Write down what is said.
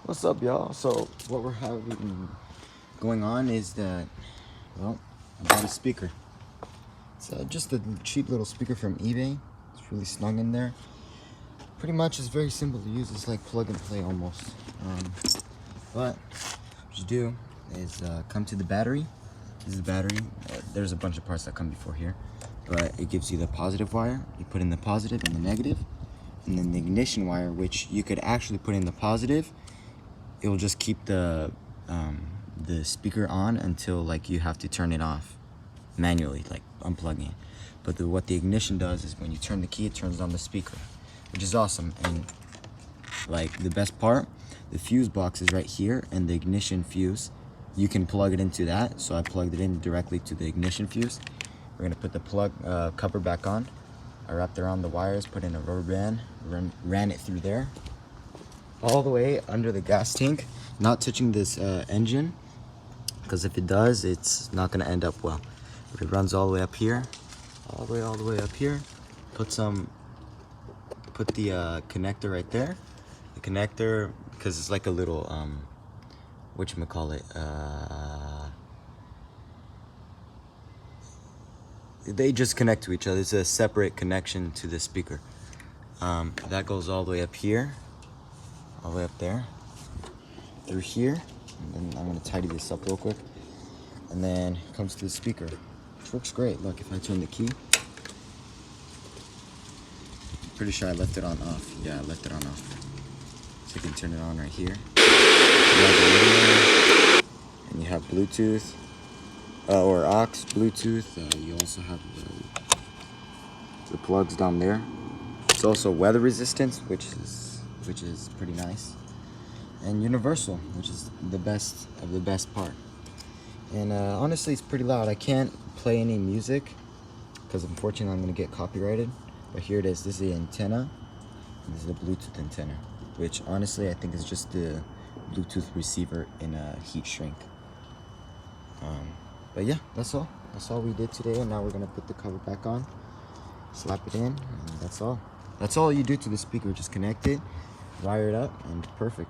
What's up, y'all? So what we're having going on is that, well, I bought a speaker. It's just a cheap little speaker from eBay. It's really snug in there. Pretty much it's very simple to use. It's like plug and play almost. But what you do is come to the battery. This is the battery. There's a bunch of parts that come before here, but it gives you the positive wire. You put in the positive and the negative, and then the ignition wire, which you could actually put in the positive. It will just keep the speaker on until like you have to turn it off manually, like unplugging it. But what the ignition does is when you turn the key, it turns on the speaker, which is awesome. And like the best part, the fuse box is right here, and the ignition fuse, you can plug it into that. So I plugged it in directly to the ignition fuse. We're gonna put the plug cover back on. I wrapped around the wires, put in a rubber band, ran it through there, all the way under the gas tank, not touching this engine, because if it does, it's not going to end up well. But it runs all the way up here, all the way up here. Put the connector right there. The connector, because it's like a little whatchamacallit, they just connect to each other. It's a separate connection to the speaker. That goes all the way up here, all the way up there, through here, and then I'm gonna tidy this up real quick, and then it comes to the speaker, which works great. Look, if I turn the key, I'm pretty sure I left it on off. Yeah, I left it on off. So you can turn it on right here. You have the radio, and you have Bluetooth, or aux, Bluetooth. You also have the plugs down there. It's also weather resistance, which is pretty nice, and universal, which is the best of the best part. And honestly, it's pretty loud. I can't play any music because unfortunately I'm gonna get copyrighted. But here it is. This is the antenna. And this is the Bluetooth antenna, which honestly I think is just the Bluetooth receiver in a heat shrink. But yeah, that's all. That's all we did today. And now we're gonna put the cover back on, slap it in, and that's all. That's all you do to the speaker. Just connect it, wire it up, and perfect.